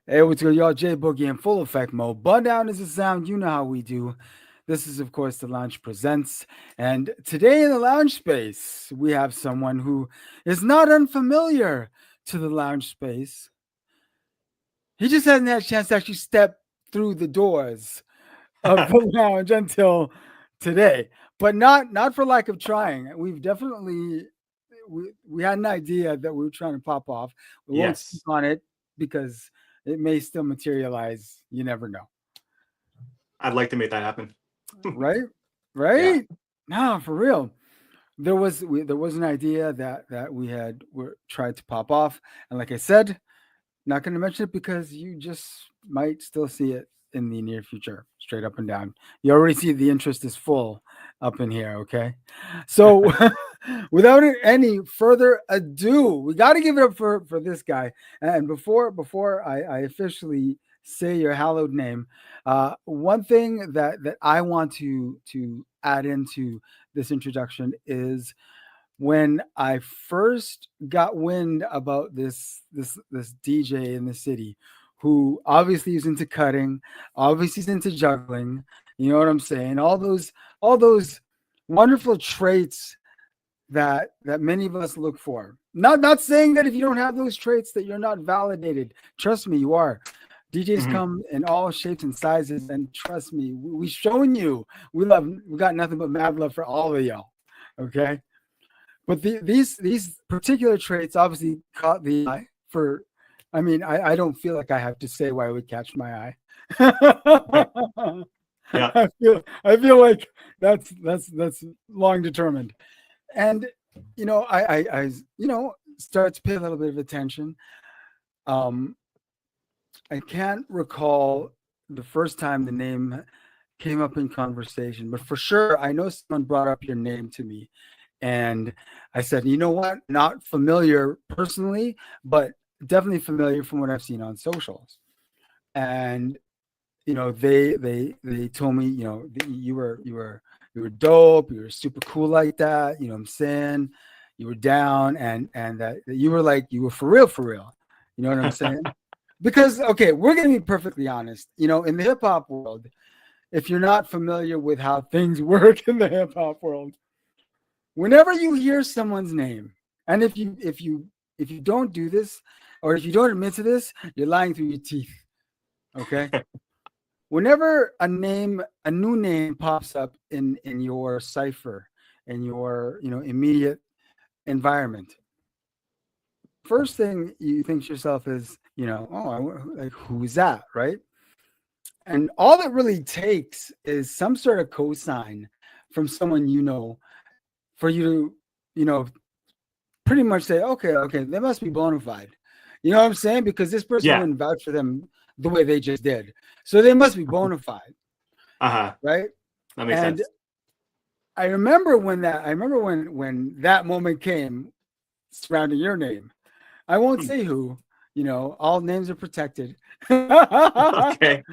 Hey, what's good, y'all? J Boogie in full effect mode. Bun down is the sound. You know how we do. This is, of course, the Lounge Presents. And today in the lounge space, we have someone who is not unfamiliar to the lounge space. He just hasn't had a chance to actually step through the doors of the lounge until today, but not for lack of trying. We've definitely we had an idea that we were trying to pop off. We won't speak Yes, on it because it may still materialize. You never know, I'd like to make that happen. right? Yeah. Right? No, for real. There was an idea that we had were tried to pop off, and like I said, not going to mention it because you just might still see it in the near future, straight up and down. You already see the interest is full up in here, okay? So, without any further ado, we got to give it up for this guy. And before I officially say your hallowed name, one thing that I want to add into this introduction is when I first got wind about this DJ in the city, who obviously is into cutting, obviously is into juggling. You know what I'm saying? All those wonderful traits that many of us look for. Not saying that if you don't have those traits that you're not validated. Trust me, you are. DJs Mhm. come in all shapes and sizes, and trust me, we've shown you we got nothing but mad love for all of y'all. Okay, but these particular traits obviously caught the eye for. I mean, I don't feel like I have to say why it would catch my eye. Yeah. I feel like that's long determined, and I start to pay a little bit of attention. Um, I can't recall the first time the name came up in conversation, but for sure I know someone brought up your name to me, and I said, you know what? Not familiar personally, but definitely familiar from what I've seen on socials. And they told me, that you were dope, you were super cool like that. You know what I'm saying? You were down, and that you were like you were for real, for real. You know what I'm saying? Because okay, we're gonna be perfectly honest. In the hip hop world, if you're not familiar with how things work in the hip hop world, whenever you hear someone's name, and if you don't do this, or if you don't admit to this, you're lying through your teeth. Okay. Whenever a new name pops up in your cipher, in your immediate environment, first thing you think to yourself is, like, who's that, right? And all it really takes is some sort of cosign from someone for you to, pretty much say, okay, okay, they must be bona fide. You know what I'm saying? Because this person Yeah. wouldn't vouch for them the way they just did. So they must be bona fide, Uh-huh. right? That makes And sense. I remember when that moment came surrounding your name. I won't Hmm. say who, all names are protected. But Okay.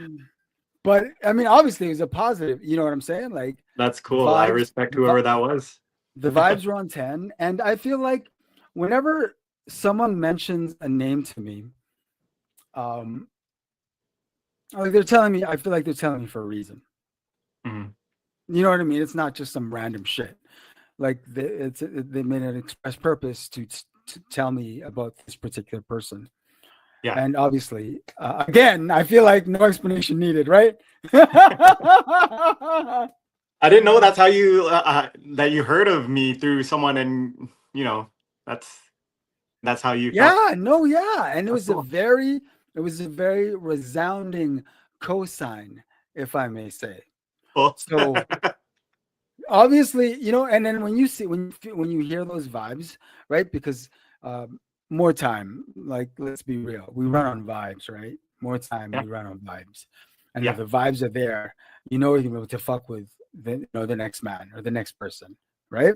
I mean, obviously it was a positive, you know what I'm saying? Like That's the cool. I vibes, respect the, vi- whoever that was. the vibes were on 10. And I feel like whenever someone mentions a name to me, um, like I feel like they're telling me for a reason. Mhm. You know what I mean? It's not just some random shit. Like they made an express purpose to tell me about this particular person. Yeah. And obviously, again, I feel like no explanation needed, right? Yeah, I didn't know that's how that you heard of me through someone, and that's that's how you felt. no, yeah, and That's cool. it was a very resounding cosign, if I may say. Cool. So obviously, and then when you see when you hear those vibes, right? Because more time, like let's be real, we run on vibes, right? More time, Yeah. we run on vibes, and if Yeah. the vibes are there, you're gonna be able to fuck with the next man or the next person, right?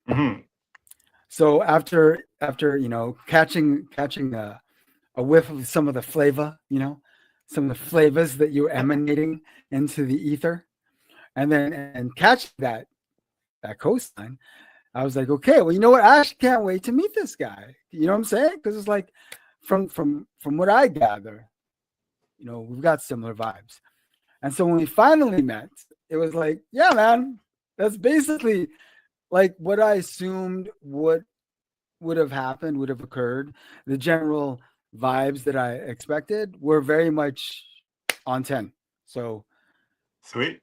Hmm. So after catching a whiff of some of the flavor, some of the flavors that you're emanating into the ether, and catch that coastline, I was like, okay, well, you know what? I actually can't wait to meet this guy. You know what I'm saying? Because it's like from what I gather, we've got similar vibes. And so when we finally met, it was like, yeah, man, that's basically like what I assumed would have happened, would have occurred. The general vibes that I expected were very much on 10. So Sweet.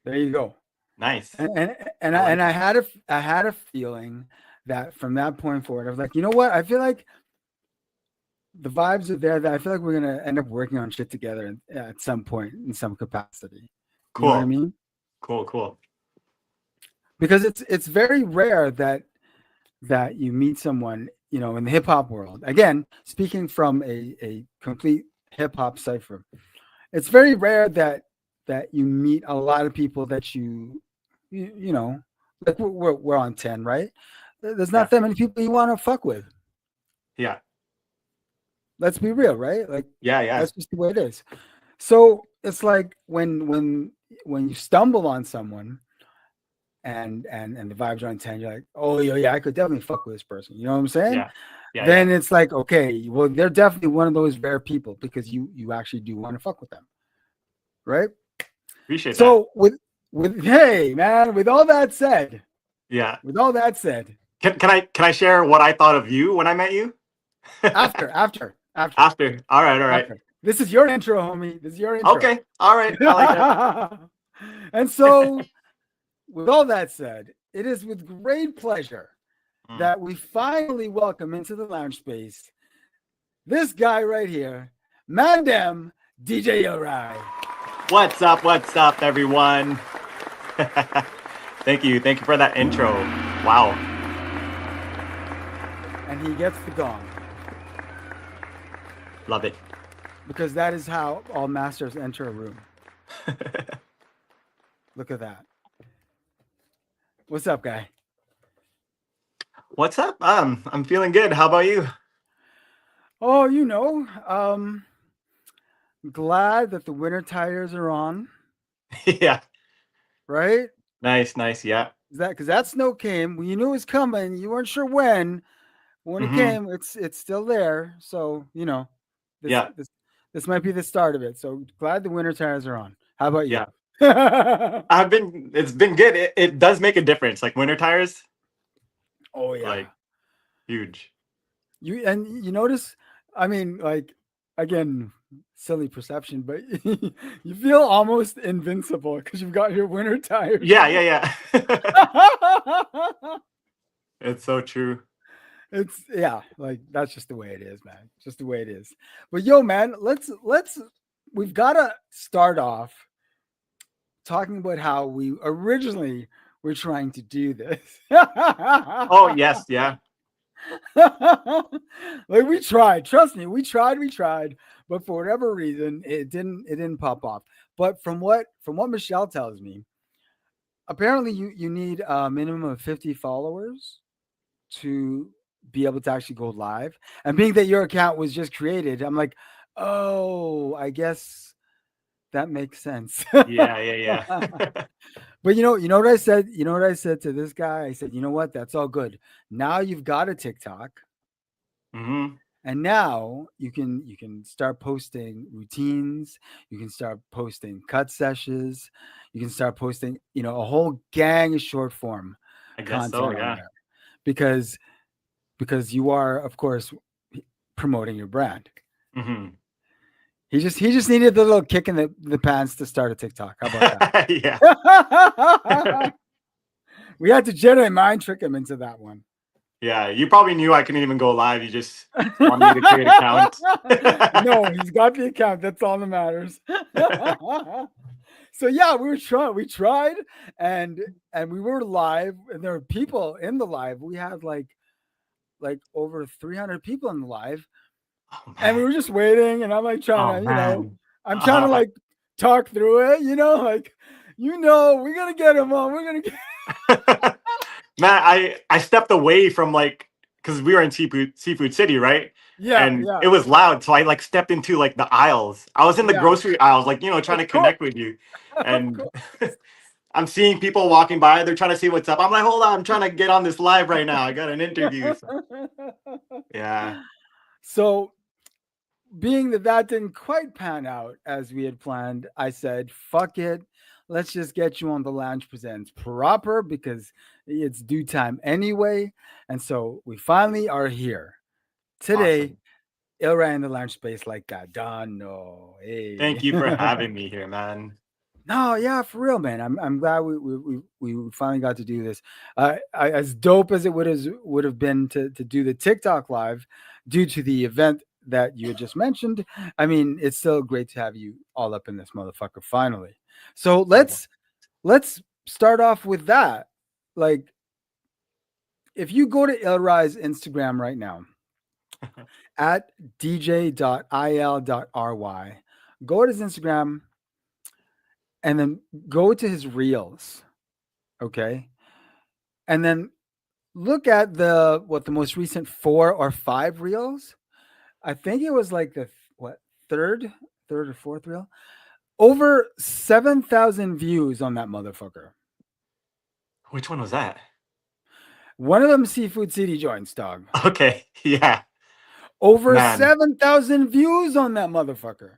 there you go. Nice. And I had a feeling that from that point forward, I was like, you know what? I feel like the vibes are there, that I feel like we're gonna end up working on shit together at some point in some capacity. You know what I Cool. mean? Cool. Because it's very rare that you meet someone, in the hip hop world. Again, speaking from a complete hip hop cipher, it's very rare that you meet a lot of people that you know, like we're on 10, right? There's not Yeah. that many people you want to fuck with. Yeah. Let's be real, right? Like, Yeah. that's just the way it is. So it's like when you stumble on someone and the vibes are on 10, you're like, oh yeah, I could definitely fuck with this person. You know what I'm saying? Yeah. Then it's like, okay, well, they're definitely one of those rare people because you actually do want to fuck with them, right? Appreciate that. So with hey man, with all that said, Yeah. Can I share what I thought of you when I met you? after. All right. After. This is your intro, homie. This is your intro. Okay. All right. I like that. And so, with all that said, it is with great pleasure that we finally welcome into the lounge space this guy right here, Mandem DJ Yorai. What's up, everyone? Thank you for that intro. Wow. And he gets the gong. Love it. Because that is how all masters enter a room. Look at that. What's up, guy? What's up? I'm feeling good. How about you? Oh, glad that the winter tires are on. Yeah. Right? Nice. Yeah. Because that snow came. Well, you knew it was coming. You weren't sure when. When it came, it's still there. So, this might be the start of it. So glad the winter tires are on. How about you? Yeah. It's been good. It does make a difference. Like winter tires. Oh yeah. Like huge. You notice, I mean, like, again, silly perception, but you feel almost invincible because you've got your winter tires. Yeah. It's so true. It's like that's just the way it is, man. Just the way it is. But yo, man, we've got to start off talking about how we originally were trying to do this. Oh yes, yeah. Like we tried, trust me, we tried, but for whatever reason, it didn't pop off. But from what Michelle tells me, apparently you need a minimum of 50 followers to be able to actually go live. And being that your account was just created, I'm like, oh, I guess that makes sense. Yeah. But you know what I said? You know what I said to this guy? I said, you know what? That's all good. Now you've got a TikTok. Mm-hmm. And now you can start posting routines. You can start posting cut sessions. You can start posting, a whole gang of short form content on there. Because you are, of course, promoting your brand. Mm-hmm. He just needed the little kick in the pants to start a TikTok. How about that? Yeah. We had to Jedi mind trick him into that one. Yeah, you probably knew I couldn't even go live. You just want me to create an account. No, he's got the account. That's all that matters. So yeah, we tried, and we were live, and there were people in the live. We had like over 300 people in the live. Oh, and we were just waiting, and I'm like trying to, I'm trying to like talk through it, like, we're gonna get him on. We're gonna get. Man, I stepped away from because we were in Seafood City, right? Yeah, and it was loud, so I stepped into the aisles. I was in the grocery aisles, trying to connect with you, and I'm seeing people walking by. They're trying to see what's up. I'm like, hold on, I'm trying to get on this live right now. I got an interview. So. Yeah. So being that that didn't quite pan out as we had planned, I said, fuck it. Let's just get you on the Lounge Presents proper because it's due time anyway. And so we finally are here today. Awesome. Ilra in the lounge space like that. Done. No. Hey. Thank you for having me here, man. No, yeah, for real, man. I'm glad we finally got to do this. As dope as it would have been to do the TikTok live due to the event that you had just mentioned. I mean, it's still great to have you all up in this motherfucker finally. So let's start off with that. Like, if you go to Ilrai's Instagram right now at dj.il.ry, go to his Instagram and then go to his reels, okay, and then look at the most recent 4 or 5 reels. I think it was like the third or fourth reel. Over 7,000 views on that motherfucker. Which one was that? One of them Seafood City joints, dog. Okay, yeah. Over Man. 7,000 views on that motherfucker.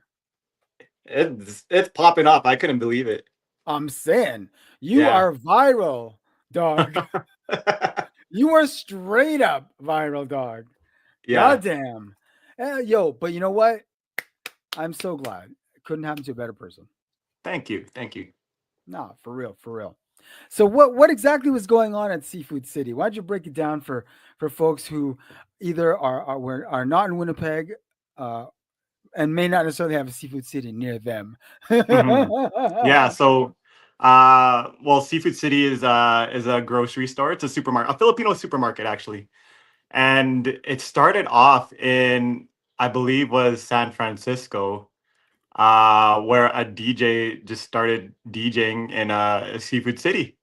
It's popping up. I couldn't believe it. I'm saying you are viral, dog. You are straight up viral, dog. Yeah. Goddamn. Yo, but you know what? I'm so glad. It couldn't happen to a better person. Thank you. Thank you. No, for real, for real. So what exactly was going on at Seafood City? Why don't you break it down for folks who either are not in Winnipeg, and may not necessarily have a Seafood City near them. Yeah. So, well, Seafood City is a grocery store. It's a supermarket, a Filipino supermarket, actually. And it started off in, I believe, was San Francisco, where a DJ just started DJing in a Seafood City.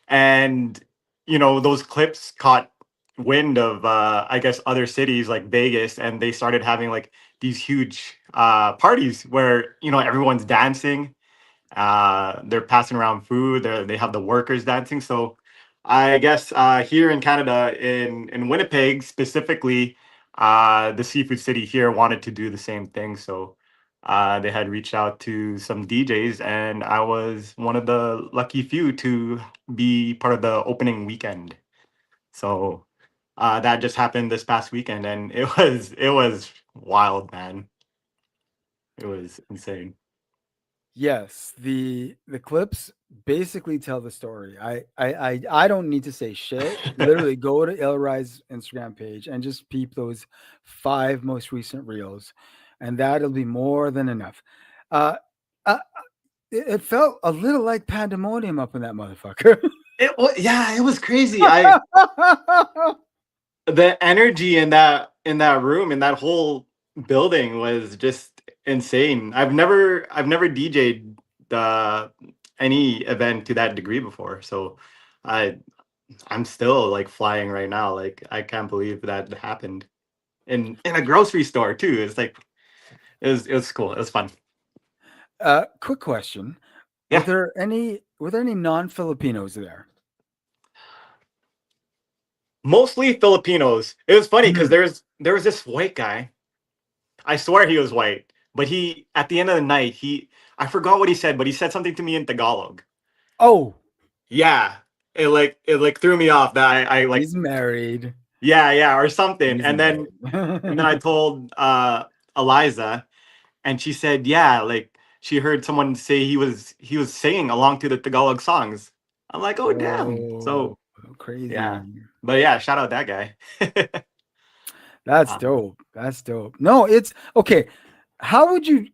And, those clips caught wind of, I guess, other cities like Vegas, and they started having like these huge parties where, everyone's dancing. They're passing around food. They have the workers dancing. So I guess here in Canada, in Winnipeg specifically, the Seafood City here wanted to do the same thing. So they had reached out to some DJs, and I was one of the lucky few to be part of the opening weekend. So that just happened this past weekend, and it was wild, man. It was insane. Yes, the clips basically tell the story. I don't need to say shit. Literally, go to Ilrai's Instagram page and just peep those 5 most recent reels, and that'll be more than enough. Uh, it felt a little like pandemonium up in that motherfucker. It was crazy. The energy in that room, in that whole building, was just insane. I've never DJ'd any event to that degree before. So I'm still like flying right now. Like, I can't believe that happened in a grocery store too. It's like it was cool. It was fun. Quick question. Yeah. Were there any non-Filipinos there? Mostly Filipinos. It was funny because there was this white guy. I swear he was white, but he, at the end of the night, I forgot what he said, but he said something to me in Tagalog. Oh, yeah. It threw me off that I like, he's married. Yeah, or something. He's and then I told Eliza, and she said, yeah, like she heard someone say he was singing along to the Tagalog songs. I'm like, oh damn. So crazy. yeah. But yeah, shout out that guy. That's dope. That's dope. No, it's okay. How would you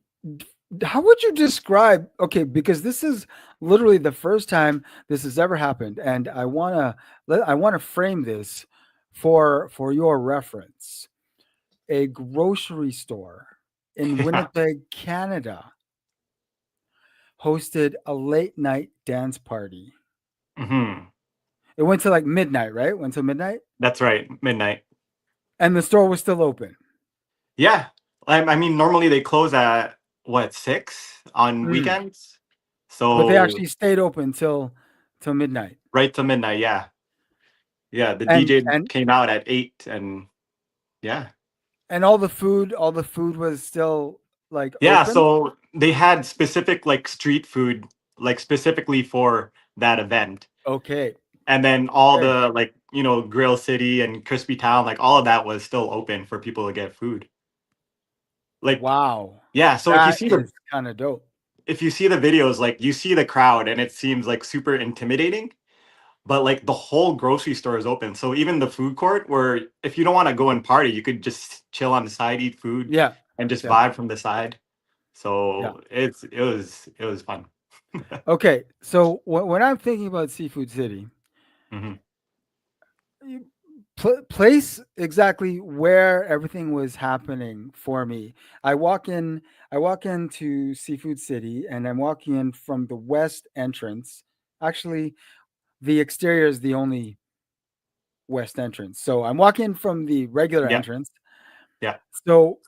describe, okay, because this is literally the first time this has ever happened, and I want to frame this for your reference. A grocery store in Winnipeg, Canada hosted a late night dance party. Mm-hmm. It went to like midnight, right? Went till midnight? That's right, midnight. And the store was still open. Yeah. I mean, normally they close at what, 6 on weekends? So but they actually stayed open till midnight. Right till midnight, yeah. Yeah, the DJ came out at 8, and yeah. And all the food was still like Yeah, open. so they had specific like street food, like specifically for that event. Okay. And then all Okay. the like, Grill City and Crispy Town, like all of that was still open for people to get food. Like, Wow. yeah, so That is kind of dope. if you see the videos, like you see the crowd and it seems like super intimidating, but like the whole grocery store is open. So even the food court where if you don't want to go and party, you could just chill on the side, eat food Yeah. and just Yeah. vibe from the side. Yeah. So it was fun. Okay. So when I'm thinking about Seafood City, Mhm. you place exactly where everything was happening for me. I walk into Seafood City and I'm walking in from the west entrance. Actually, the exterior is the only west entrance. So I'm walking from the regular Yeah, entrance. yeah. So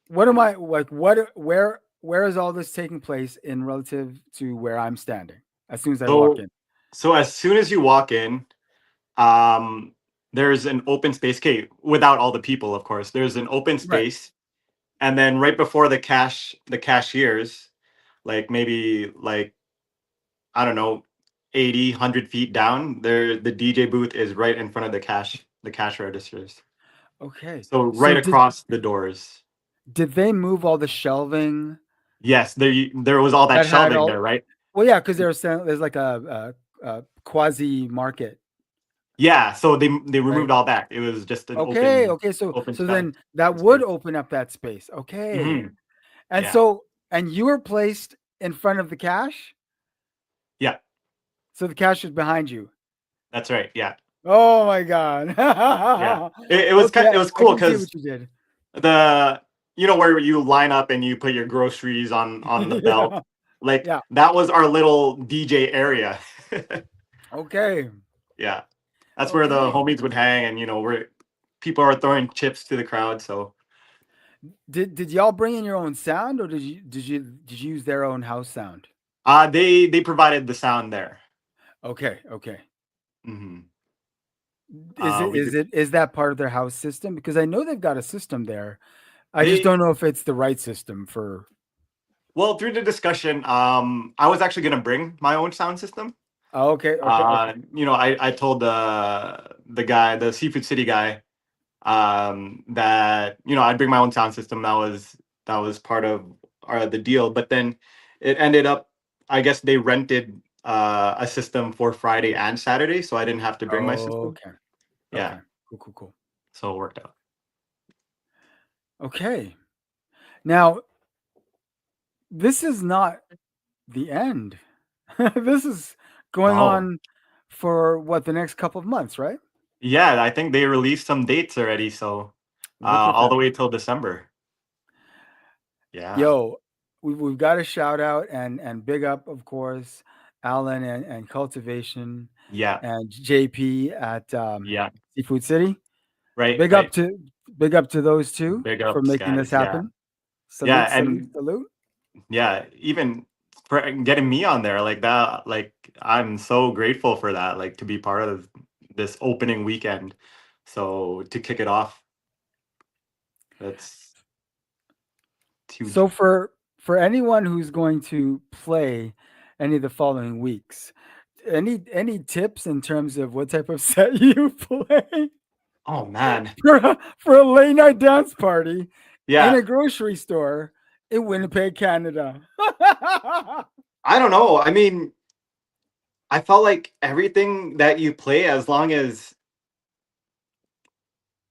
what am I like where is all this taking place in relative to where I'm standing as soon as I walk So in? so as soon as you walk in, um, there's an open space. Okay, without all the people, of course. There's an open Right. space, and then right before the cashiers, like maybe like I don't know, 80, 100 feet down, there the DJ booth is right in front of the cash registers. Okay. So So right across the doors. did they move all the shelving Yes, there was all that that had shelving all there, right? well yeah, because there's like a quasi market, Yeah, so they right? removed all that. It was just an Okay, open okay. So open so space. then that would space. open up that space. Okay. Hmm. And Yeah. so and you were placed in front of the cash? Yeah, So the cash is behind you. that's right. Yeah. Oh my god. Yeah. It was Okay, it was I cool can see because what you did. the where you line up and you put your groceries on the belt, Yeah. like Yeah. that was our little DJ area. Okay. Yeah, that's where the Okay. homies would hang, and where people are throwing chips to the crowd. So Did y'all bring in your own sound or did you use their own house sound? they provided the sound there. Okay, okay. Hmm. Is it We is did, it is that part of their house system? Because I know they've got a system there. I just they don't know if it's the right system for. well, through the discussion, I was actually gonna bring my own sound system. Oh, okay, okay, okay. I told the guy, the Seafood City guy, that I'd bring my own sound system. That was part of the deal. But then it ended up, I guess they rented a system for Friday and Saturday, so I didn't have to bring my system. Okay, Yeah, okay. Cool, cool, cool. so it worked out. Okay. Now, this is not the end. This is going Oh, on for what, the next couple of months, right? yeah, I think they released some dates already, so Look at all that. the way till December. Yeah, Yo, we've got a shout out and big up, of course, Alan and Cultivation yeah, and JP at yeah. Seafood City. Right, Big up right. to big up to those two Big for ups, making this guys. Yeah, happen. yeah, Salute, salute, and salute. yeah, even for getting me on there like that, like I'm so grateful for that, like to be part of this opening weekend. So to kick it off, that's huge. So for anyone who's going to play any of the following weeks, any tips in terms of what type of set you play Oh man. for a late night dance party in Yeah, a grocery store in Winnipeg, Canada? I don't know. I mean, I felt like everything that you play, as long as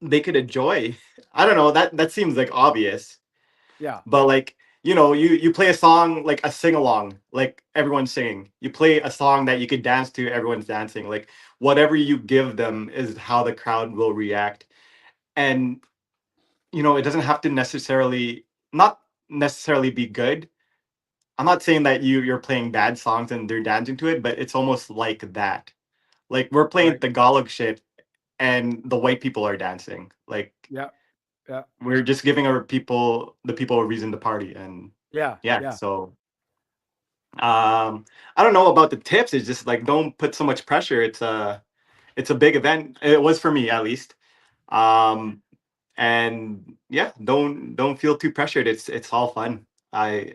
they could enjoy. I don't know. That seems like obvious. Yeah, But like, you play a song like a sing along, like everyone's singing. You play a song that you could dance to, everyone's dancing. Like whatever you give them is how the crowd will react. And it doesn't have to not necessarily be good. I'm not saying that you're playing bad songs and they're dancing to it, but it's almost like that. Like we're playing right. Tagalog shit and the white people are dancing. Like Yeah, yeah, we're just giving the people a reason to party. And yeah, yeah, yeah. so I don't know about the tips. It's just like don't put so much pressure. It's a big event. It was for me at least. Um And yeah, don't feel too pressured. It's all fun. I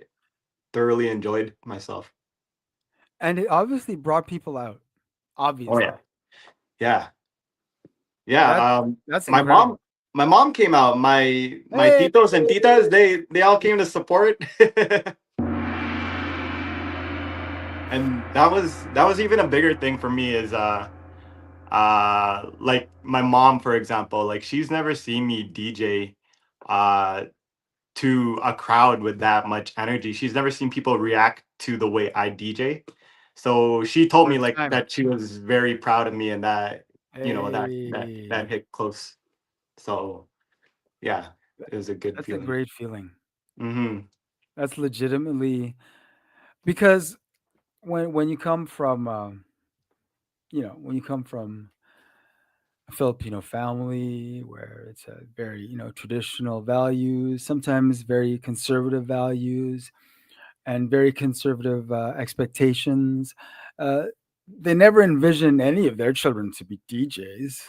thoroughly enjoyed myself. And it obviously brought people out. Oh yeah. Obviously. Yeah. Yeah. That that's My mom incredible. my mom came out. My Hey. titos and titas, they all came to support. And that was even a bigger thing for me is like my mom, for example, like she's never seen me DJ uh to a crowd with that much energy. She's never seen people react to the way I DJ. So she told me First like time. that she was very proud of me, and that that Hey. hit close. So yeah, it was a good That's a feeling. great feeling. Hmm. That's legitimately because when you come from when you come from a Filipino family where it's a very traditional values, sometimes very conservative values, and very conservative expectations. Uh, they never envision any of their children to be DJs,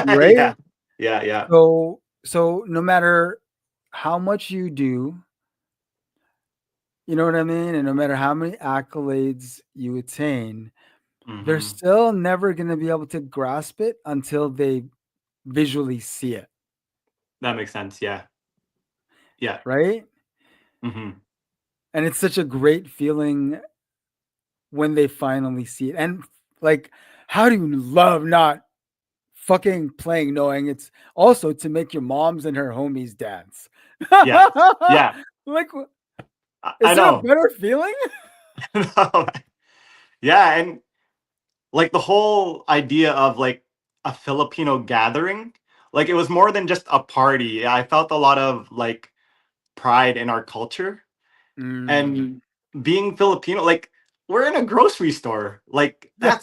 right? Yeah, yeah, yeah. So no matter how much you do, you know what I mean, and no matter how many accolades you attain, they're Hmm. still never going to be able to grasp it until they visually see it, That makes sense. Yeah, yeah. right? Hmm. And it's such a great feeling when they finally see it. And like, how do you love not fucking playing, knowing it's also to make your moms and her homies dance? Yeah, yeah. Like, I is there a know. better feeling? Yeah, and like the whole idea of like a Filipino gathering, like it was more than just a party. I felt a lot of like pride in our culture Mm, and being Filipino. Like we're in a grocery store. Like yeah.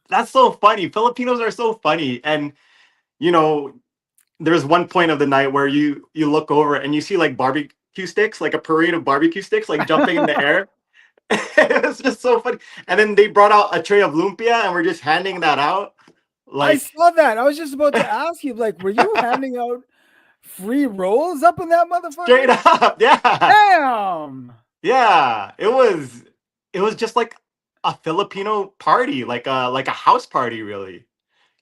that's so funny. Filipinos are so funny, and you know, there's one point of the night where you look over and you see like barbecue sticks, like a parade of barbecue sticks, like jumping in the air. It was just so funny. And then they brought out a tray of lumpia and we're just handing that out. I Like saw that. I was just about to ask you, like, were you handing out free rolls up in that straight motherfucker? up. Yeah. Damn. Yeah. It was just like a Filipino party, like a house party really.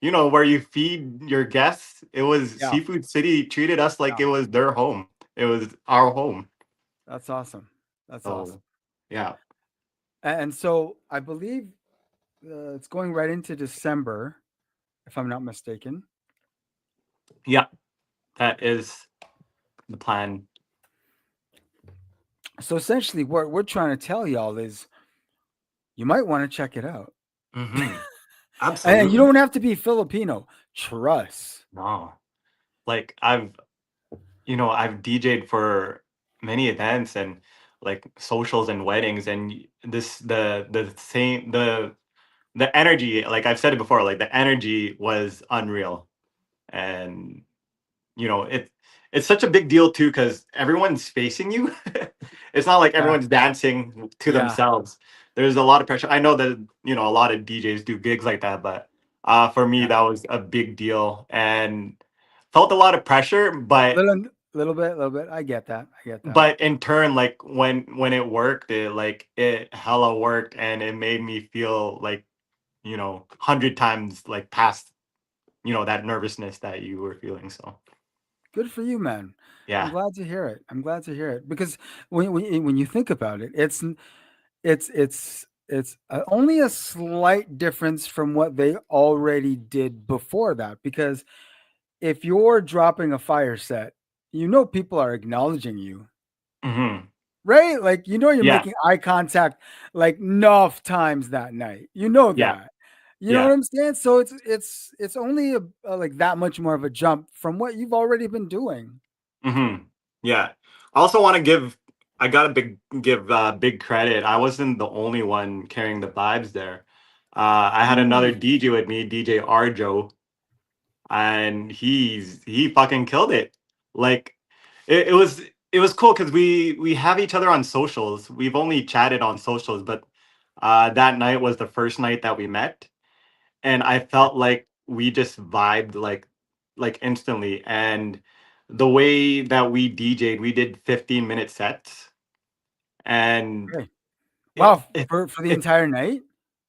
Where you feed your guests. It was Yeah, Seafood City treated us like yeah. it was their home. It was our home. That's awesome. That's awesome. So, yeah. And so I believe it's going right into December, if I'm not mistaken. Yeah, that is the plan. So essentially, what we're trying to tell y'all is you might want to check it out. Mhm. And you Absolutely. don't have to be Filipino. Trust. No. Like I've DJ'd for many events and like socials and weddings, and the energy, like I've said it before, like the energy was unreal. And it's such a big deal too because everyone's facing you. It's not like Yeah, everyone's dancing to yeah, themselves. There's a lot of pressure. I know that a lot of DJs do gigs like that, but for me yeah. that was a big deal and felt a lot of pressure. but Little bit. I get that. I get that. but in turn, like when it worked, it hella worked, and it made me feel like 100 times like past that nervousness that you were feeling. So Good for you, man. I'm yeah. glad to hear it. I'm glad to hear it because when you think about it, it's only a slight difference from what they already did before that. Because if you're dropping a fire set, people are acknowledging you, Hmm. right? Like you're Yeah. making eye contact like enough times that night. You know Yeah. that. You know what Yeah. I'm saying? So it's only like that much more of a jump from what you've already been doing. Hmm. Yeah. I also want to I gotta give big credit. I wasn't the only one carrying the vibes there. I had another Mm. DJ with me, DJ Arjo, and he fucking killed it. Like it was cool because we have each other on socials. We've only chatted on socials, but that night was the first night that we met, and I felt like we just vibed like instantly. And the way that we DJ'd, we did 15-minute sets, and Okay. it, Wow, it, for the it entire night?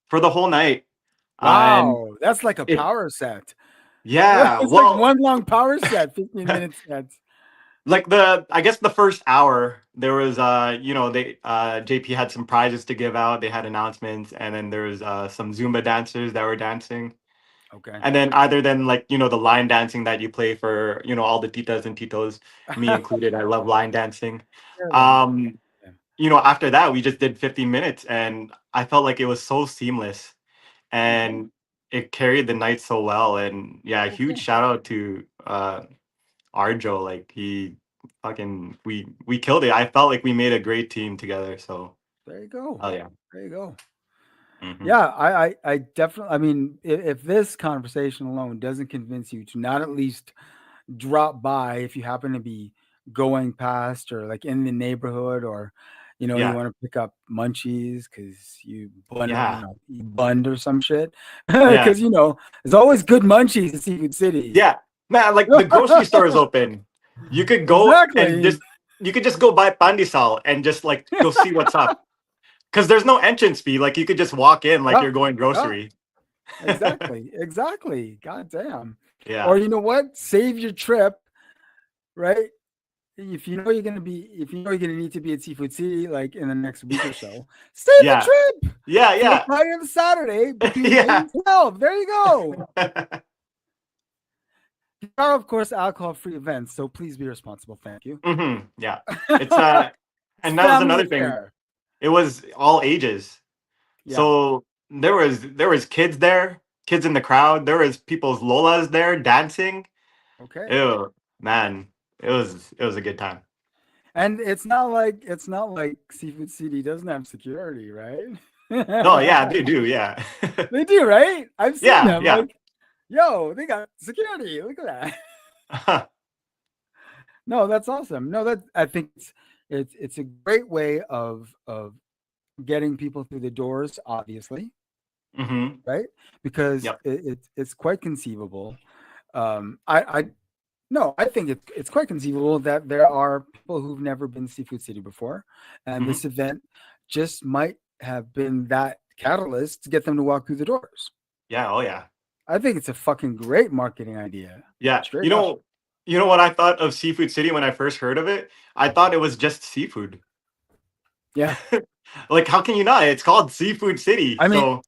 for the whole night. And Wow, that's like a it, power set. yeah, It's like well, one long power set, 15-minute sets. like I guess the first hour there was they JP had some prizes to give out. They had announcements, and then there was some Zumba dancers that were dancing. Okay. And then other than like, the line dancing that you play for, all the titas and titos, me included, I love line dancing. Um, After that we just did 15 minutes, and I felt like it was so seamless, Okay. and it carried the night so well. And yeah, huge Okay. shout out to Arjo. Like he fucking we killed it. I felt like we made a great team together. So There you go. oh yeah. There you go. Hmm. Yeah, I definitely. I mean, if this conversation alone doesn't convince you to not at least drop by if you happen to be going past or like in the neighborhood, or you Yeah. want to pick up munchies because Yeah. you bunned or some shit, Yeah. because there's always good munchies in Seafood City. Yeah. Man, like the grocery store is open. You could go and Exactly. you could just go buy pandesal and just like go see what's up. Because there's no entrance fee. Like you could just walk in like Yeah, you're going yeah, grocery. exactly. God damn. Yeah. Or you know what? Save your trip, right? If you know you're gonna need to be at Seafood City like in the next week or so, save the Yeah. trip Yeah. for the Yeah. Friday or the Saturday between 8 Yeah. and 12. There you go. There are, of course, alcohol-free events, so please be responsible. Thank you. Yeah. It's It's and that was family another thing. affair. It was all ages. Yeah. So there was kids there, kids in the crowd. There was people's lolas there dancing. Okay. Ew, man, it was a good time. And it's not like Seafood City doesn't have security, right? No, yeah, they do, yeah. They do, right? I've seen Yeah, them. yeah. Like, yo, they got security. Look at that. No, that's awesome. No, that I think it's a great way of getting people through the doors, obviously, Hmm. right? Because Yep. it's quite conceivable. I no, I think it's quite conceivable that there are people who've never been to Seafood City before, and Hmm. this event just might have been that catalyst to get them to walk through the doors. Yeah, oh yeah. I think it's a fucking great marketing idea. Yeah. Straight You up. know, you know what I thought of Seafood City when I first heard of it? I thought it was just seafood. Yeah. Like, how can you not? It's called Seafood City. I mean, So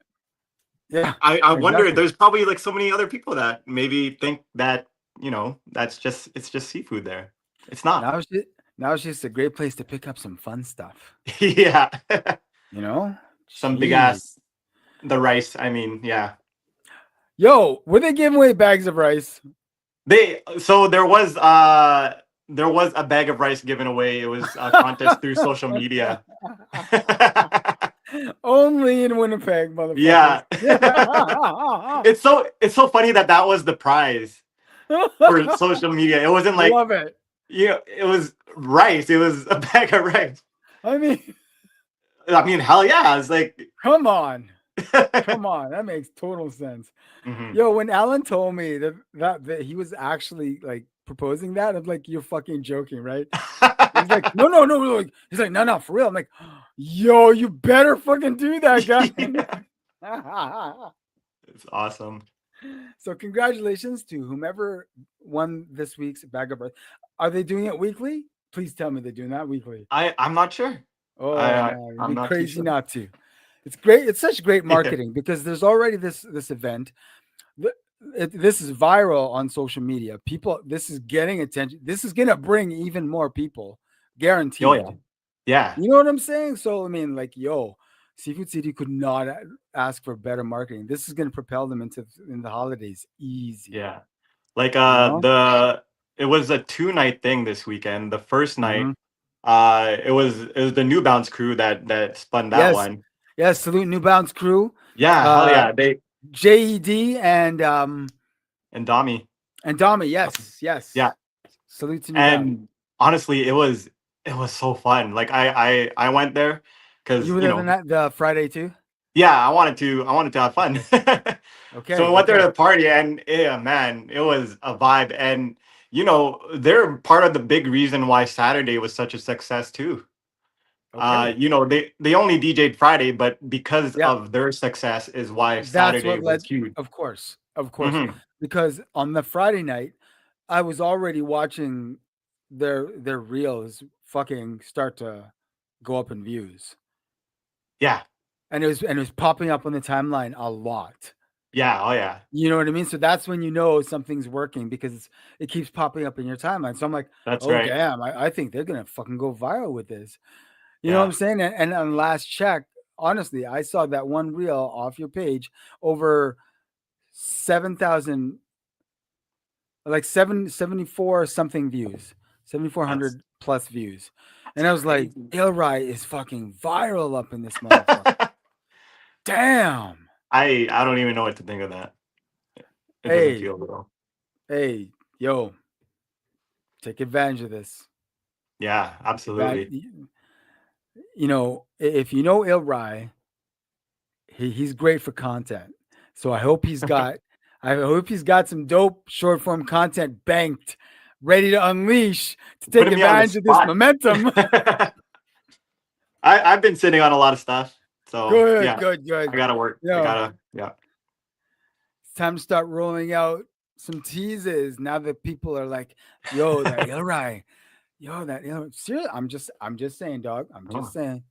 yeah, I wonder, exactly. there's probably like so many other people that maybe think that, it's just seafood there. It's not. Now it's just a great place to pick up some fun stuff. Yeah. You know? Some big Jeez. ass the rice. I mean, yeah. Yo, were they giving away bags of rice? So there was a bag of rice given away. It was a contest through social media. Only in Winnipeg, Yeah. motherfuckers. It's so funny that was the prize for social media. It wasn't like, Love it. it was rice. It was a bag of rice. I mean, Hell yeah. It's like come on. Come on. That makes total sense. Mhm. Yo, when Alan told me that he was actually like proposing that, I'm like, you're fucking joking, right? He's like, no. Like, he's like, no, for real. I'm like, yo, you better fucking do that, guy. Yeah. It's awesome. So congratulations to whomever won this week's bag of rice. Are they doing it weekly? Please tell me they're doing that weekly. I'm not sure. Oh I man, it'd I'm be not too crazy sure. not to. It's great. It's such great Yeah. marketing because there's already this event. This is viral on social media. People, this is getting attention. This is gonna bring even more people, guaranteed. Oh yeah. Yeah. You know what I'm saying? So I mean, like, yo, Seafood City could not ask for better marketing. This is gonna propel them in the holidays easy. Yeah. Like You know? it was a 2-night thing this weekend. The first night, Mhm. it was the New Bounce crew that spun that Yes, one. yes. Salute New Bounce crew, Yeah, hell yeah. They JED and Dami. Dami. Yes. Yeah. Salute to New Bounce. And honestly, it was so fun. Like I went there because You were there the Friday too. yeah, I wanted to have fun. Okay. So we went there okay. to party, and yeah, man, it was a vibe. And they're part of the big reason why Saturday was such a success too. Okay. They only DJ'd Friday, but because Yeah. of their success is why That's Saturday what was led, huge. of course, Hmm. because on the Friday night, I was already watching their reels fucking start to go up in views, Yeah, and it was popping up on the timeline a lot. yeah, oh yeah, You know what I mean? So that's when you know something's working because it keeps popping up in your timeline. So I'm like, that's oh right. damn, I think they're gonna fucking go viral with this. You know what I'm Yeah. saying? And on last check, honestly, I saw that one reel off your page over 7,000, like 774 something views, That's 7,400 plus views. that's And I was like, crazy. Ilrai is fucking viral up in this motherfucker. Damn. I don't even know what to think of that. It doesn't Hey, feel real. hey, yo, take advantage of this. Yeah, Take advantage. absolutely. If you know Ilrai, he's great for content. So I hope he's got some dope short form content banked, ready to unleash to take Putting me on the advantage of this spot. momentum. I've been sitting on a lot of stuff, so Good, yeah, good, good. I gotta work. I Yo, gotta, yeah. it's time to start rolling out some teases now that people are like, yo, that Ilrai, yo, that Ilrai. Seriously, I'm just saying, dog. I'm just Oh. saying.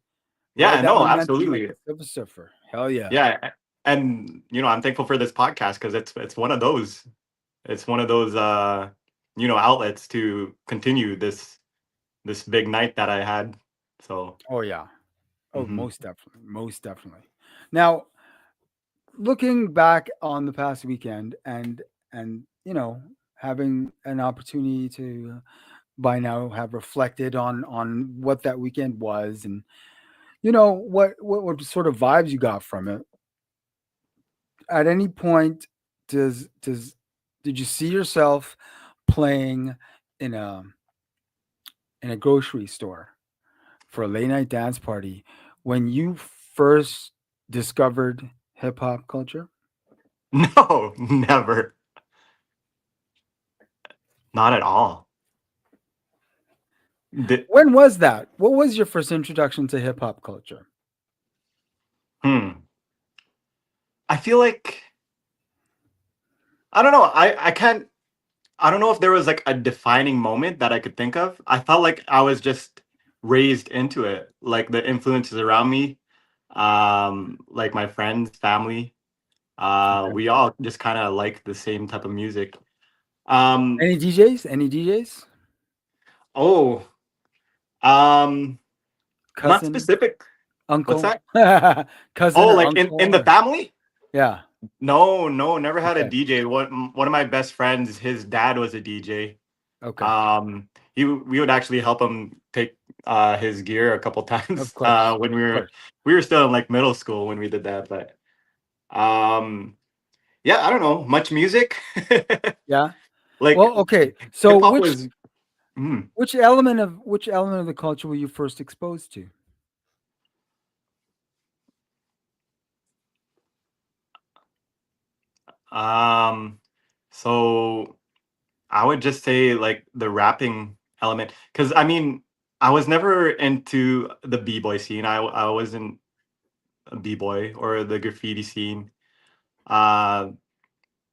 Ride Yeah, that no, momentum like absolutely. a silver surfer. Hell yeah. Yeah, and I'm thankful for this podcast because it's one of those. It's one of those outlets to continue this big night that I had. So, Oh yeah. Oh, mhm. most definitely. Most definitely. Now, looking back on the past weekend and having an opportunity to by now have reflected on what that weekend was and what sort of vibes you got from it. At any point did you see yourself playing in a grocery store for a late night dance party when you first discovered hip hop culture? No, never, not at all. The, When was that? What was your first introduction to hip hop culture? hmm. I feel like I don't know. I can't. I don't know if there was like a defining moment that I could think of. I felt like I was just raised into it, like the influences around me, like my friends, family. Okay. We all just kind of like the same type of music. Um, Any DJs? Any DJs? oh, um, not Cousin, specific. What's uncle, that? cousin Oh, or like uncle in the or family? yeah. No, no, never had a Okay. DJ. One of my best friends, his dad was a DJ. Okay. We would actually help him take his gear a couple Of times course. when we Of were course. still in like middle school when we did that. But um, yeah, I don't know much music. Yeah. Like Well, okay. So hip hop was. Mm, which element of the culture were you first exposed to? um, so I would just say like the rapping element, because I mean I was never into the b-boy scene. I wasn't a b-boy or the graffiti scene. Uh,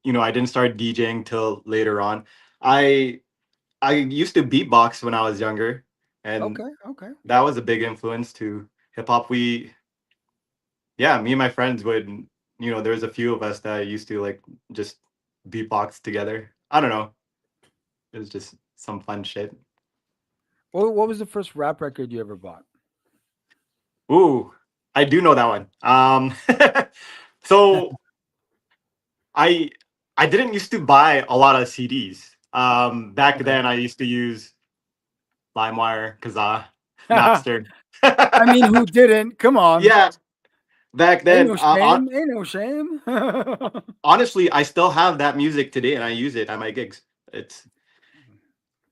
I didn't start DJing till later on. I I used to beatbox when I was younger, and Okay. Okay. that was a big influence to hip hop. Yeah, me and my friends would, there's a few of us that used to like just beatbox together. I don't know. It was just some fun shit. What was the first rap record you ever bought? Ooh, I do know that one. So I I didn't used to buy a lot of CDs. Back Okay. then I used to use LimeWire, Kazaa, I Napster. mean, who didn't? Come on. Yeah, back Ain't then. no shame. Ain't no shame. Honestly, I still have that music today, and I use it at my gigs. It's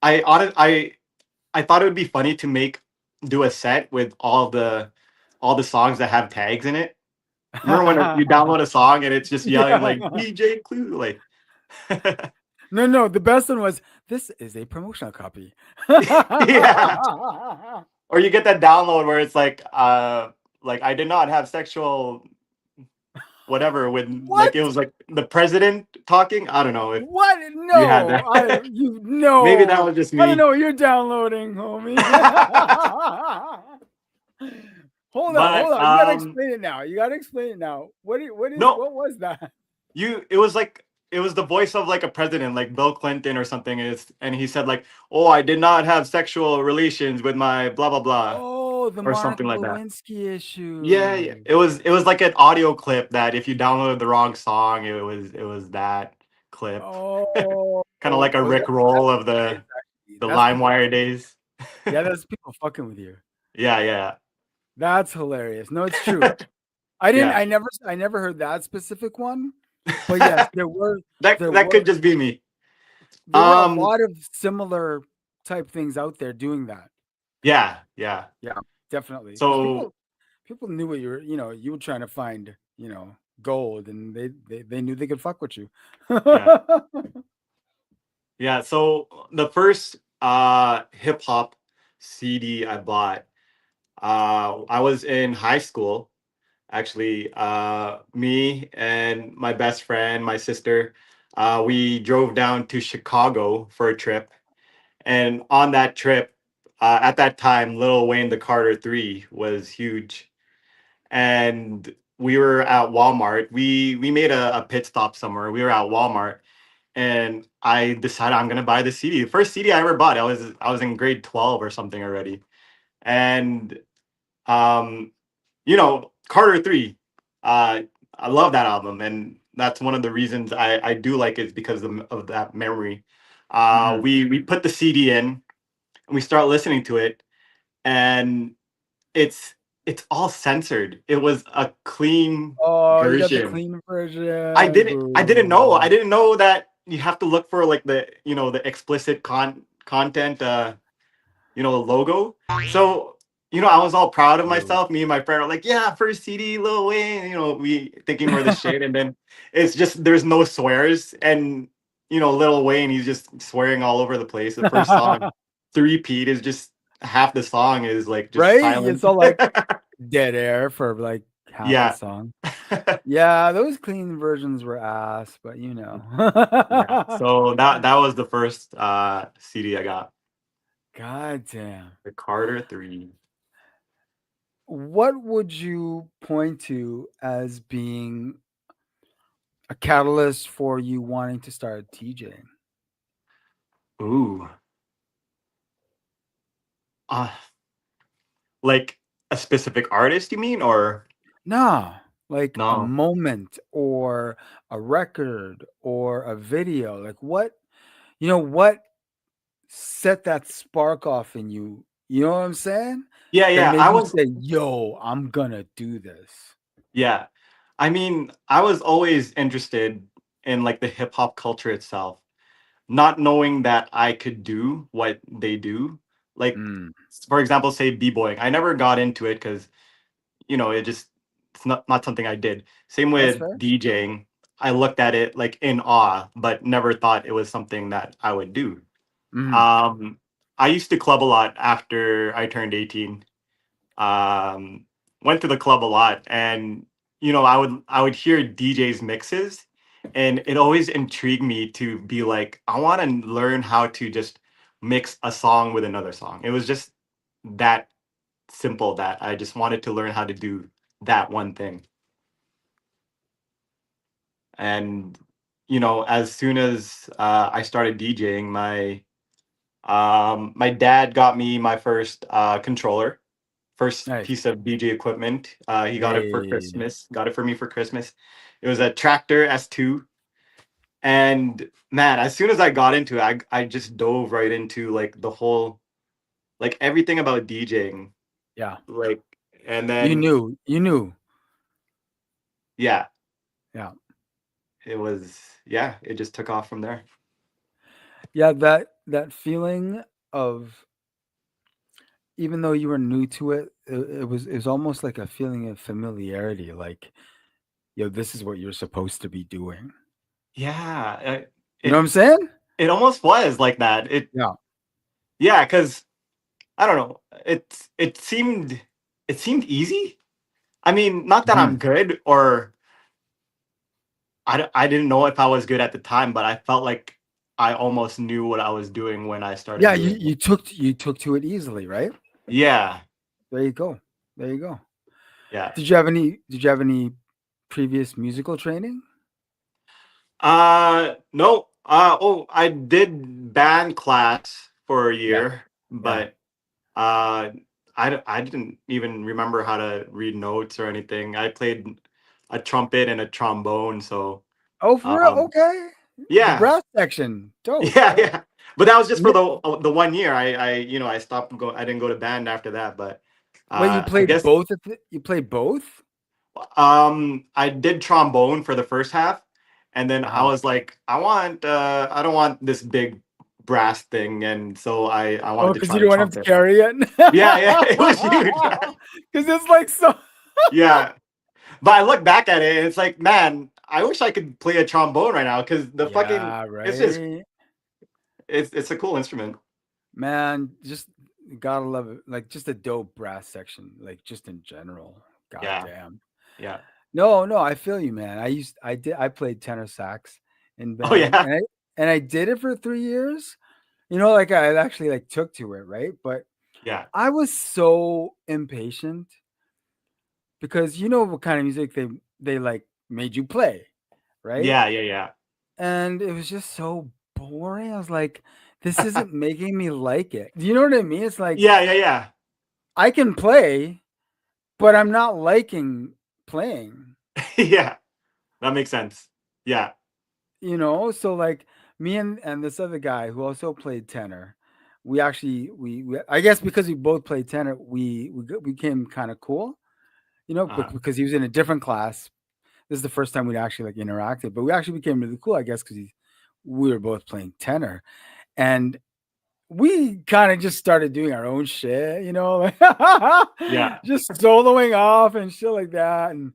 I hon- I thought it would be funny to do a set with all the songs that have tags in it. Remember when you download a song and it's just yelling Yeah. like DJ Clue, like No, no. The best one was This is a promotional copy. Yeah. Or you get that download where it's like I did not have sexual whatever when like What? it was like the president talking. I don't know if What? you had No, that. you Maybe that no. was just I don't me. know what you're downloading, homie. Hold on, But hold on. You gotta explain it now. You gotta explain it now. no, What was that? it was like it was the voice of like a president, like Bill Clinton or something is, and he said like, "Oh, I did not have sexual relations with my blah blah blah," Oh, the or Monica something like that. Lewinsky Yeah, yeah. issue. It was like an audio clip that if you downloaded the wrong song, it was that clip. Oh, Kind of like a Rick that's roll of hilarious, actually. the That's people. LimeWire days. Yeah, that's people fucking with you. Yeah, yeah. That's hilarious. No, it's true. I didn't. Yeah. I never heard that specific one. But yes, there were that there that were could just be me. there were a Um lot of similar type things out there doing that. yeah, yeah. Yeah, definitely. Because So people knew what you were trying to find, gold, and they knew they could fuck with you. yeah. Yeah, so the first hip hop CD I bought, I was in high school actually. Me and my best friend, my sister, we drove down to Chicago for a trip. And on that trip, at that time, Lil Wayne the Carter 3 was huge. And we were at Walmart. We made a pit stop somewhere. We were at Walmart and I decided I'm gonna buy the CD. The first CD I ever bought. I was in grade 12 or something already. And um, Carter 3. Uh I love that album, and that's one of the reasons I do like it is because of that memory. Mhm. We put the CD in and we start listening to it, and it's it's all censored. It was a clean Oh, you got the version. clean I version. didn't I didn't know. I Boo. didn't know that you have to look for like the explicit content logo. So, I was all proud of Boo. myself. Me and my friend were like, yeah, first CD, Lil Wayne, we thinking we're the shit. And then it's just there's no swears. And Lil Wayne, he's just swearing all over the place. The first song, Three Pete, is just half the song is like just Right? silent. It's all like dead air for like half the Yeah. song. Yeah, those clean versions were ass, but Yeah. So that was the first CD I got. God damn. The Carter 3. What would you point to as being a catalyst for you wanting to start DJing? Ooh. Uh, like a specific artist, you mean? Or No, like a no? moment or a record or a video. Like what set that spark off in you? You know what I'm saying? Yeah, That yeah. made I you was say, "Yo, I'm gonna do this." Yeah. I mean, I was always interested in like the hip hop culture itself, not knowing that I could do what they do. Like, Mm, for example, say b-boying. I never got into it because, it's not something I did. Same that's with fair. DJing. I looked at it like in awe, but never thought it was something that I would do. Mhm. Um, I used to club a lot after I turned 18. um Went to the club a lot, and I would hear DJs mixes, and it always intrigued me to be like, I want to learn how to just mix a song with another song. It was just that simple, that I just wanted to learn how to do that one thing. And as soon as I started DJing, my dad got me my first controller, first Nice. piece of DJ equipment. He got it for Hey. Christmas. Got it for me for Christmas. It was a Tractor S2, and man, as soon as I got into it, I just dove right into like the whole, like everything about DJing. Yeah. Like, and You then knew. You knew. yeah, Yeah. it just took off from there. Yeah, that feeling of, even though you were new to it, it was almost like a feeling of familiarity, like, yo, this is what you're supposed to be doing. Yeah, You know what I'm it's saying? it almost was like that. Yeah. Yeah, because I don't know. It seemed easy. I mean, not that I'm Mhm. good, or I didn't know if I was good at the time, but I felt like I almost knew what I was doing when I started Yeah, you doing it. you took to it easily, right? Yeah, There you go. There you go. yeah. Did you have any previous musical training? No. Oh, I did band class for a Yeah. year, Yeah. but I didn't even remember how to read notes or anything. I played a trumpet and a trombone, so Oh, for real? um, Okay. The yeah, brass section. Dope. yeah, yeah. But that was just for Mi- the one year. I stopped go. I didn't go to band after that. But Wait, you I played guess both you played both? I did trombone for the first half, and then I Wow. was like, I don't want this big brass thing, and so I Oh, wanted to because try you the don't want him to trumpet. carry it. Yeah, yeah, it was huge. Because it's like so. Yeah, but I look back at it and it's like, man, I wish I could play a trombone right now because the fucking Yeah, it's just right. it's a cool instrument. Man, just gotta love it. Like just a dope brass section, like just in general. God Yeah, damn. yeah. No, no, I feel you, man. I played tenor sax in Oh band, yeah, and I did it for 3 years. You know, like I actually like took to it, right? But yeah, I was so impatient because you know what kind of music they like made you play, right? yeah, yeah, yeah, And it was just so boring. I was like, this isn't making me like it. Do you know what I mean? It's like yeah, yeah, yeah, I can play, but I'm not liking playing. yeah. That makes sense. Yeah. You know, so like me and this other guy who also played tenor, we actually we I guess because we both played tenor, we became kind of cool. You know, Uh, because he was in a different class. This is the first time we'd actually like interacted, but we actually became really cool, I guess, because we were both playing tenor, and we kind of just started doing our own shit, you know, like yeah. just soloing off and shit like that. And,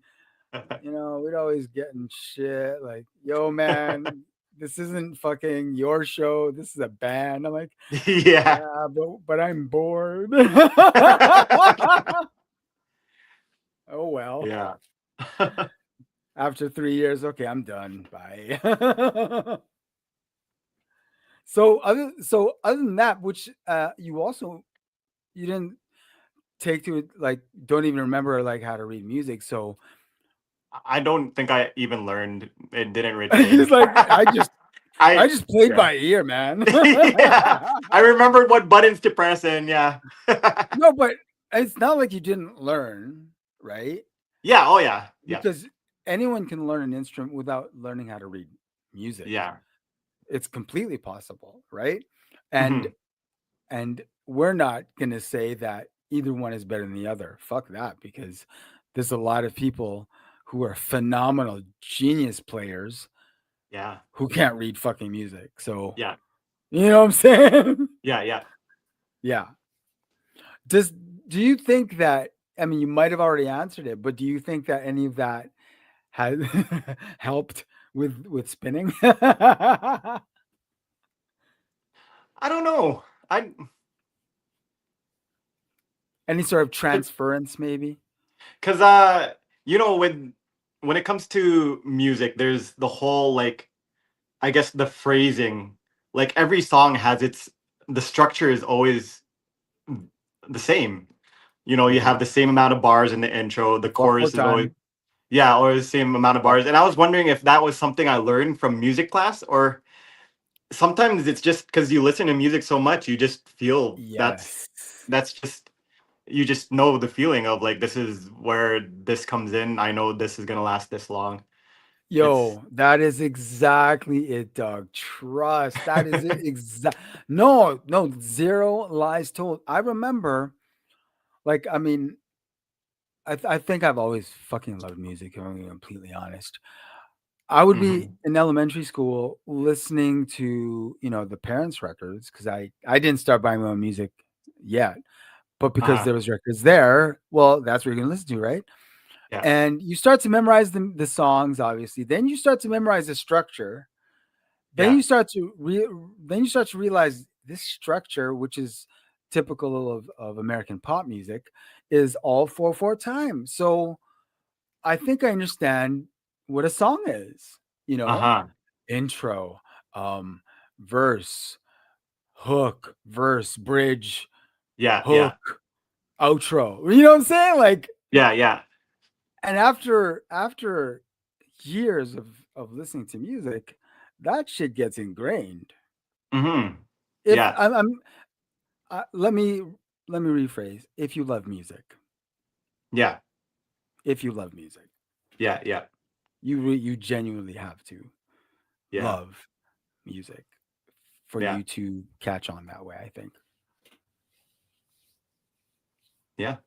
you know, we'd always get in shit like, yo, man, this isn't fucking your show. This is a band. I'm like, Yeah. yeah, but I'm bored. Oh, well, Yeah. after 3 years, okay, I'm done. Bye. So other than that, which you also you didn't take to it like don't even remember like how to read music. So I don't think I even learned. It didn't he's retain. like, I I just played yeah. by ear, man. Yeah. I remembered what buttons to press and yeah. No, but it's not like you didn't learn, right? Yeah, oh yeah. Yeah. Because anyone can learn an instrument without learning how to read music. Yeah. It's completely possible, right? And Mhm. and we're not gonna say that either one is better than the other. Fuck that, because there's a lot of people who are phenomenal genius players Yeah. who can't read fucking music. So, Yeah. you know what I'm saying? Yeah, yeah. Yeah. Does do you think that I mean you might have already answered it, but do you think that any of that has helped with spinning? I don't know. I Any sort of transference maybe? cuz when it comes to music, there's the whole like I guess the phrasing, like every song has its the structure is always the same. You Mhm. have the same amount of bars in the intro, the One more chorus is always time. yeah, always the same amount of Yep. bars. And I was wondering if that was something I learned from music class or sometimes it's just because you listen to music so much, you just feel Yes. that's just you just know the feeling of like this is where this comes in. I know this is gonna last this long. It's Yo, that is exactly it, Doug. Trust. That is it. Exact. No, no, zero lies told. I remember, like, I mean, I think I've always fucking loved music, if I'm being completely honest. I would be Mhm. in elementary school listening to, you know, the parents' records because I didn't start buying my own music yet, but because Uh-huh. there was records there, well, that's what you're gonna listen to, right? Yeah. And you start to memorize the songs, obviously. Then you start to memorize the structure. then Yeah. you start to realize this structure, which is typical of American pop music, is all 4/4 time. So I think I understand what a song is. You know, Uh-huh. intro, verse, hook, verse, bridge, Yeah, yeah. hook, outro. You know what I'm saying? Like, Yeah, yeah. and after years of listening to music, that shit gets ingrained. Mm-hmm. If Yeah. I'm let me rephrase. If you love music, Yeah. if you love music, Yeah, yeah. you genuinely have to Yeah. love music for Yeah. you to catch on that way. I think. Yeah.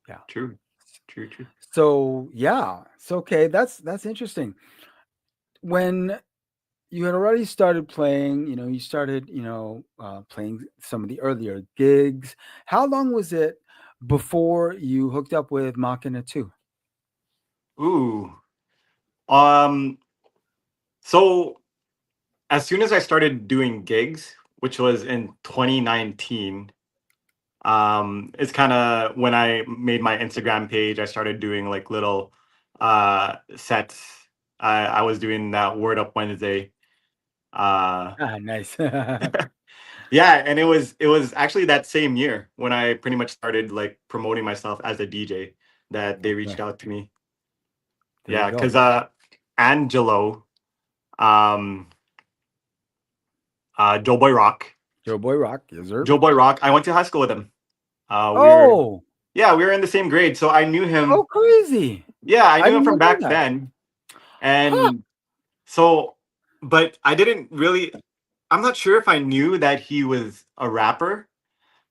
Yeah. True. True, true. So yeah. So okay, that's interesting. When you had already started playing, you started, playing some of the earlier gigs. How long was it before you hooked up with Machina 2? Ooh. Um, so as soon as I started doing gigs, which was in 2019, it's kind of when I made my Instagram page, I started doing like little sets. I was doing that Word Up Wednesday. Uh Ah, nice. yeah, and it was actually that same year when I pretty much started like promoting myself as a DJ that they reached Okay, out to me. there you Yeah, go. because Angelo, um, Joe Boy Rock, Joe Boy Rock, yes, sir. Joe Boy Rock. I went to high school with him. We were Oh, yeah, we were in the same grade, so I knew oh, him. crazy. Yeah, I I knew did him from not know back that. then, Huh. and so, but I didn't really. I'm not sure if I knew that he was a rapper,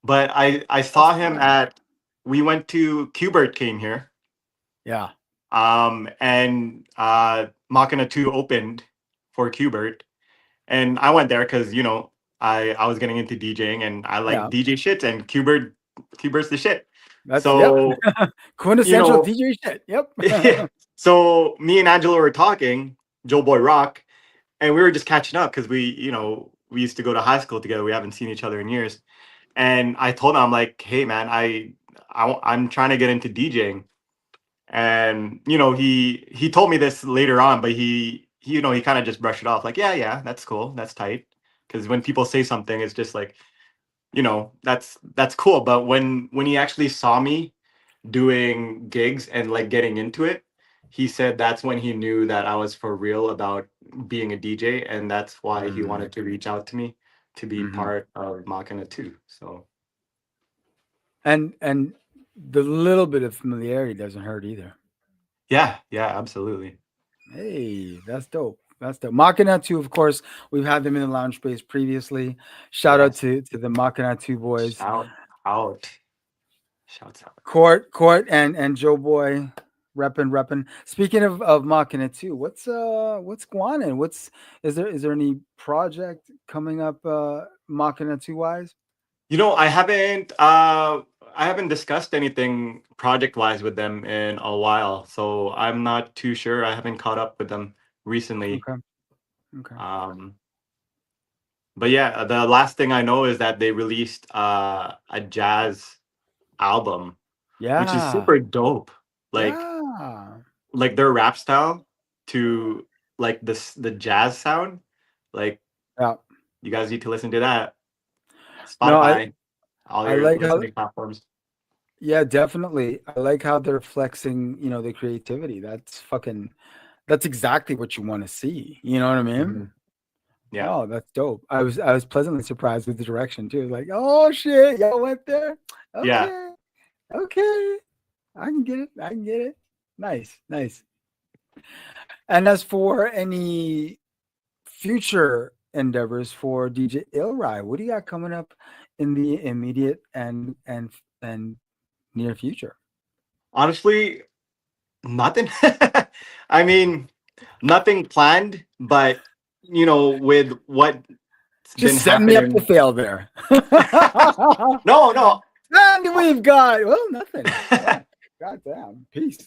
but I That's saw him fun. at. We went to Qbert came here, Yeah, and Machina 2 opened for Qbert, and I went there because I was getting into DJing and I like yeah. DJ shit and Qbert's the shit. That's yep. So you Quintessential know, DJ shit. Yep. yeah. So me and Angelo were talking, Joe Boy Rock, and we were just catching up because we used to go to high school together. We haven't seen each other in years. And I told him, I'm like, hey man, I'm trying to get into DJing. And he told me this later on, but he kind of just brushed it off, like, yeah, yeah, that's cool, that's tight. Because when people say something, it's just like, that's cool. But when he actually saw me doing gigs and like getting into it, he said that's when he knew that I was for real about being a DJ, and that's why he Mm, wanted to reach out to me to be mhm. part of Machina 2. So And the little bit of familiarity doesn't hurt either. yeah, yeah, absolutely. Hey, that's dope. That's dope. Machina 2, of course, we've had them in the lounge space previously. Shout out Yes. to the Machina 2 boys. Shout out. Shouts out. Court and Joe Boy repping. Speaking of Machina 2, what's going on? Is there any project coming up Machina 2 wise? I haven't discussed anything project wise with them in a while, so I'm not too sure. I haven't caught up with them recently. Okay. Okay. Um, but yeah, the last thing I know is that they released a jazz album, which is Yeah. super dope. Like Yeah. like their rap style to like the jazz sound. Like Yeah. you guys need to listen to that. No, Spotify, all I your like how listening platforms. yeah, definitely. I like how they're flexing, the creativity. That's exactly what you want to see. You know what I mean? Mhm. Yeah. Oh, that's dope. I was pleasantly surprised with the direction too. Like, oh shit, y'all went there. Yeah. Okay, okay, I can get it. I can get it. Nice, nice. And as for any future endeavors for DJ Ilrai, what do you got coming up in the immediate and near future? Honestly, nothing. I mean, nothing planned, but with what's been Just setting me up to happening. fail there. No, no. And we've got nothing. Yeah. Goddamn. Peace.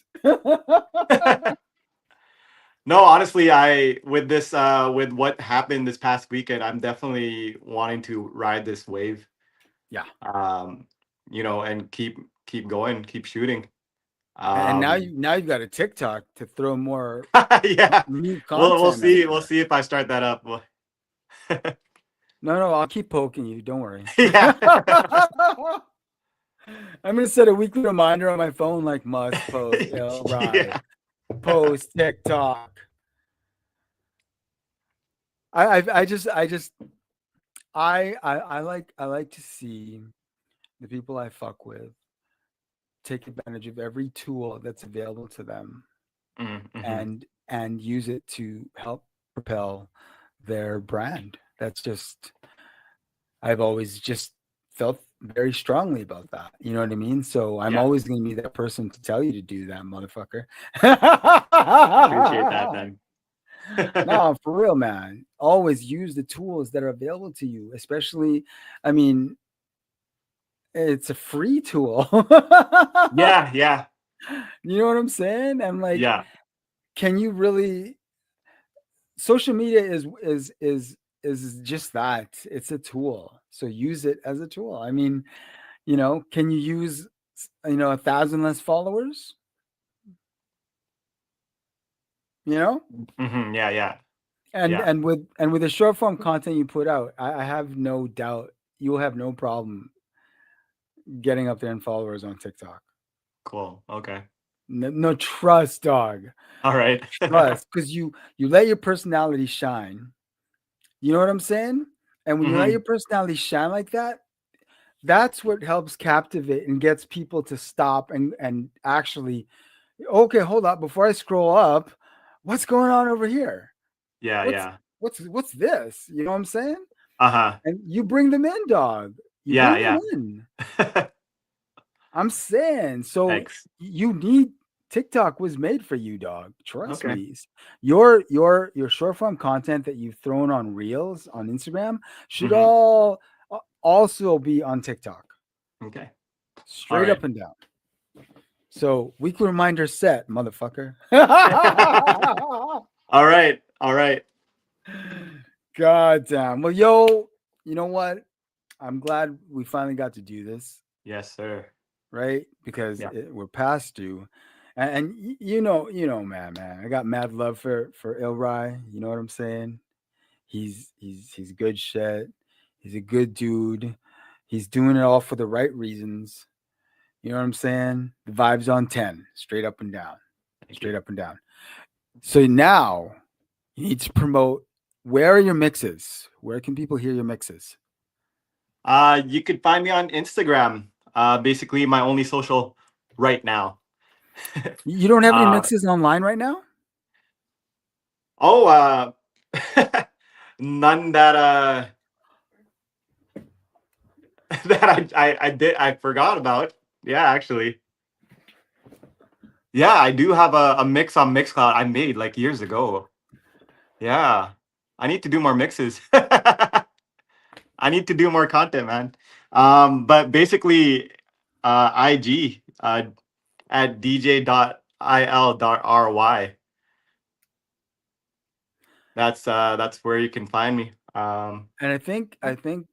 No, honestly, I with this with what happened this past weekend, I'm definitely wanting to ride this wave. Yeah. Um, and keep going, keep shooting. And now Um, you've got a TikTok to throw more yeah, new we'll content out see. We'll there. see if I start that up. No, I'll keep poking you. Don't worry. Yeah. I'm gonna set a weekly reminder on my phone, like must post, right? Yeah. Post TikTok. I like to see the people I fuck with take advantage of every tool that's available to them Mm-hmm. and use it to help propel their brand. That's just I've always just felt very strongly about that. You know what I mean? So I'm Yeah. always going to be that person to tell you to do that, motherfucker. Appreciate that, then. No, for real, man. Always use the tools that are available to you, especially, I mean, it's a free tool. Yeah, yeah, You know what I'm saying? I'm like, yeah. can you really social media is just that. It's a tool. So use it as a tool. I mean, can you use 1,000 less followers? You know? Yeah, yeah, And yeah. with the short form content you put out, I have no doubt you will have no problem getting up there in followers on TikTok. Cool. Okay. No, no trust, dog. All right. Trust, because you let your personality shine. You know what I'm saying? And when you let Hmm. your personality shine like that, that's what helps captivate and gets people to stop and actually, okay, hold up, before I scroll up, what's going on over here? Yeah, What's yeah. what's this? You know what I'm saying? Uh-huh. And you bring them in, dog. You Yeah, bring them yeah. in. I'm saying, so Thanks. you need TikTok was made for you, dog. Trust Okay. me. Your short form content that you've thrown on Reels on Instagram should Hmm. all also be on TikTok, Okay. All straight right. up and down. So weekly reminder set, motherfucker. All right. All right. God damn. Well, yo, you know what? I'm glad we finally got to do this, Yes, sir. right? Because Yeah. we're past due, and man. I got mad love for Ilrai. You know what I'm saying? He's good shit. He's a good dude. He's doing it all for the right reasons. You know what I'm saying? The vibes on 10, straight up and down, Thank you. straight up and down. So now you need to promote. Where are your mixes? Where can people hear your mixes? You could find me on Instagram. Basically my only social right now. You don't have any uh, mixes online right now? oh, none that that I forgot about. Yeah, actually. Yeah, I do have a mix on Mixcloud I made like years ago. Yeah. I need to do more mixes. I need to do more content, man. But basically, IG at dj.il.ry. That's where you can find me. And I think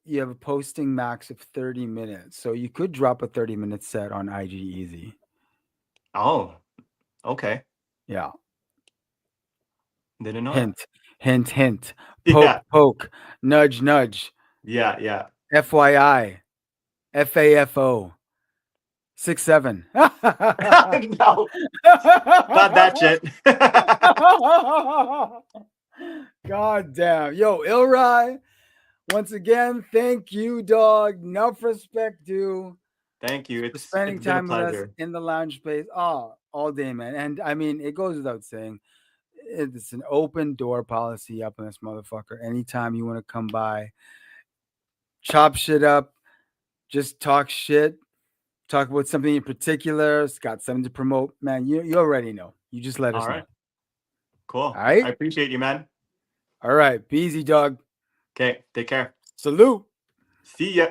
you have a posting max of 30 minutes. So you could drop a 30-minute set on IG easy. Oh, okay. Yeah. Didn't know that. Hint, hint, hint. Yeah, Poke, poke. Nudge, nudge. yeah, yeah. FYI. FAFO. 6'7". No, not that shit. God damn. Yo, Ilrai, once again, thank you, dog. Enough respect due Thank you. for It's spending been a time with us pleasure. in the lounge space. Oh, all day, man. And I mean, it goes without saying, it's an open door policy up in this motherfucker. Anytime you want to come by, chop shit up, just talk shit, talk about something in particular, it's got something to promote, man. You already know. You just let All us right. know. Cool. All I right. appreciate you, man. All right. Be easy, dog. Okay, take care. Salute. See ya.